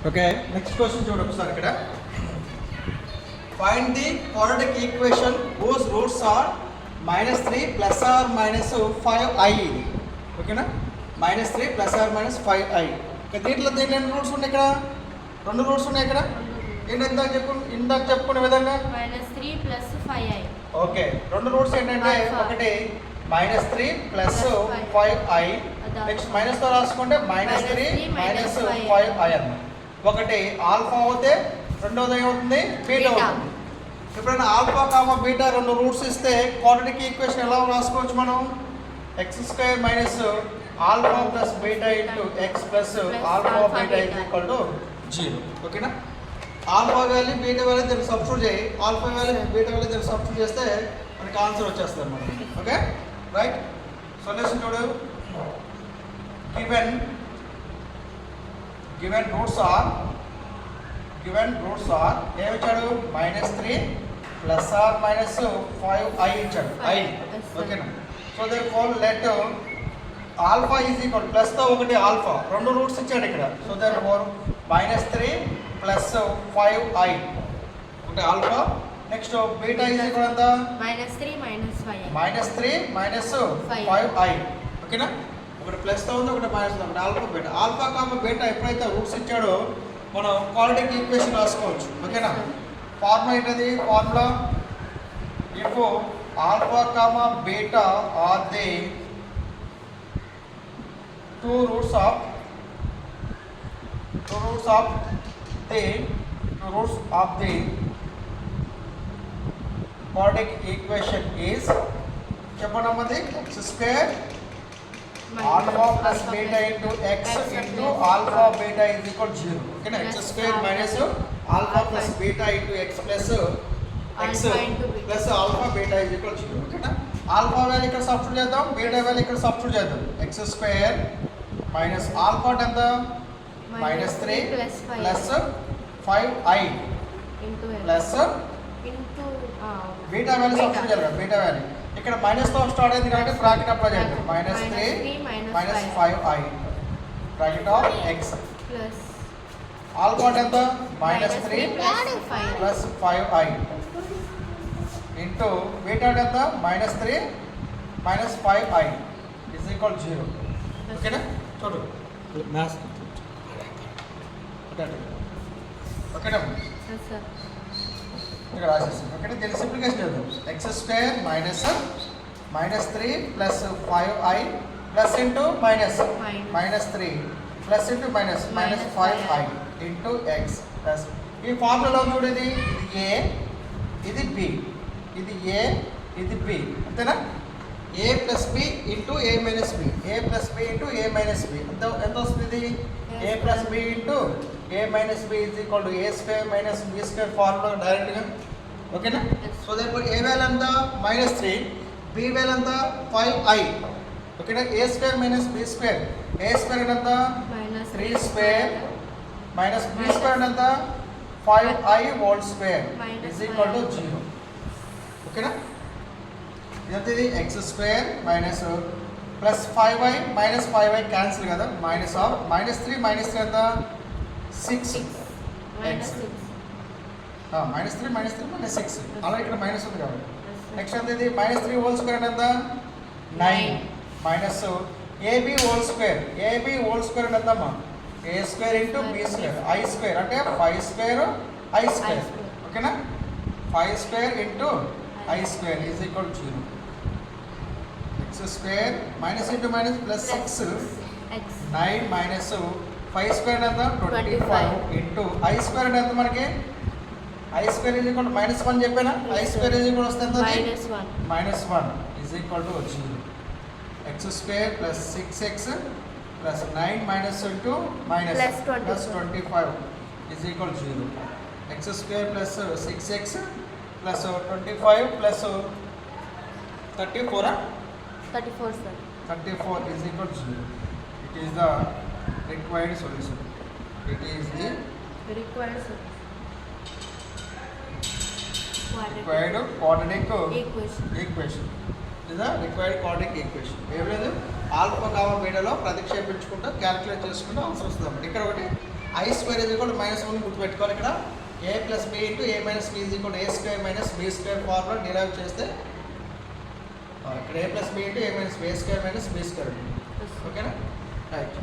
Okay, next question చూడండి ఒకసారి ఇక్కడ. Find the quadratic equation whose roots are -3 ± 5i. ఓకేనా, -3 ± 5i. ఇక దీంట్లో ఎన్ని రూట్స్ ఉన్నాయి? ఇక్కడ 2 రూట్స్ ఉన్నాయి. ఇక్కడ ఏంటి ఇందాక చెప్పుకునే విధంగా -3 + 5i. ఓకే, 2 రూట్స్ ఏంటంటే ఒకటి -3 + 5i, నెక్స్ట్ మైనస్తో రాసుకుంటే -3 - 5i అన్నమాట. ఒకటి ఆల్ఫా అవుతే రెండోది ఏమవుతుంది? బీటా అవుతుంది. ఎప్పుడైనా ఆల్ఫా కామా బీటా 2 రూట్స్ ఇస్తే క్వాడ్రాటిక్ ఈక్వేషన్ ఎలా రాసుకోవచ్చు మనం? x² - alpha plus beta into x plus alpha beta = 0. ఓకేనా, ఆల్ఫా వాల్యూ బీటా వాల్యూ దీనికి సబ్స్టిట్యూట్ చేయి, ఆల్ఫా వాల్యూ బీటా వాల్యూ దీనికి సబ్స్టిట్యూట్ చేస్తే మనకి ఆన్సర్ వచ్చేస్తుంది అన్నమాట. ఓకే రైట్, సొల్యూషన్ చూడు. given roots are ఏమి ఇచ్చాడు? -3 ± 5i ఇచ్చాడు. i. ఓకేనా, so therefore let alpha is equal ప్లస్తో ఒకటి ఆల్ఫా 2 రూట్స్ ఇచ్చాడు ఇక్కడ. సో దేర్ఫోర్ -3 + 5i అంటే alpha. Next beta is equal ఎంత? -3 - 5i. -3 - 5i. ఓకేనా, ఒకటి ప్లస్తో ఉంది, ఒకటి మైనస్ ఉంది. Alpha beta, alpha comma beta ఎప్పుడైతే రూట్స్ ఇచ్చాడో మనం క్వాడ్రాటిక్ ఈక్వేషన్ రాసుకోవచ్చు. ఓకేనా, ఫార్ములా ఏంటది? Formula if alpha comma beta are the two roots of the quadratic equation is చెప్పనమ్మది x² alpha plus beta into x into alpha beta is equal 0. ఓకేనా, x² - alpha plus beta into x plus x plus alpha beta is equal 0. ఓకేనా, alpha value ఇక్కడ substitute చేద్దాం, beta value ఇక్కడ substitute చేద్దాం. x² - alpha ఎంత? -3 + 5i plus beta value substitute చేయాలి కదా. Beta value ఇక్కడ మైనస్తో స్టార్ట్ అయింది కాబట్టి బ్రాకెట్ అప్లై చేద్దాం. -3 - 5i bracket of x alpha ఎంత? -3 + 5i ఇంటూ బీటా ఎంత? -3 - 5i = 0. ఓకేనా, చూడు మ్యాథ్స్. ఓకేనా, ఇక్కడ రాసేస్తాం. ఓకే, దీన్ని సింప్లిఫికేషన్ చేద్దాం. x² - -3 + 5i plus into minus -3 plus into minus -5i into x plus ఈ ఫార్ములాలో చూడు, ఇది a, ఇది b, ఇది a, ఇది b, అంతేనా? a + b into a - b, a + b into a - b ఎంత వస్తుంది? ఇది a + b into a - b a² - b² formula డైరెక్ట్గా. ఓకేనా, సో దేర్ఫోర్ a వాల్యూ ఎంత? -3, b వాల్యూ ఎంత? 5i. ఓకేనా, a² - b², a² ఎంత? 3² b² ఎంత? 5i² = 0. ఓకేనా, ఇదంతా ఇది x² plus 5i - 5i cancel కదా, -3 ఎంత? 6 x -3 -6 అలా ఇక్కడ మైనస్ ఉంది కాబట్టి. నెక్స్ట్ ఎంత? ఇది -3² ఎంత? 9 మైనస్ ab² ఎంతమ్మా? a² ఇంటూ b² i² అంటే 5² i². ఓకేనా, 5² into i² = 0. x² minus into minus plus 6 9 minus 5² ఎంత? 25 ఇంటూ i² ఎంత? మనకి i² -1 చెప్పానా? i² వస్తే ఎంత? -1 = 0. x² + 6x + 9 - into minus plus 25 = 0. x² + 6x + 25 + 34 sir. 34 = 0. It is the required solution. It is the required quadratic equation. It is the required quadratic equation. ఏం లేదు, alpha comma బీటాలో ప్రతిక్షేపించుకుంటూ calculate చేసుకుంటూ answer వస్తుంది. ఇక్కడ ఒకటి I square ఇది కూడా -1 గుర్తుపెట్టుకోవాలి ఇక్కడ. A plus B into A minus B ఇది కూడా A square minus B square formula derive చేస్తే ఇక్కడ A plus B into A minus B square minus B square. ఓకేనా? రైట్.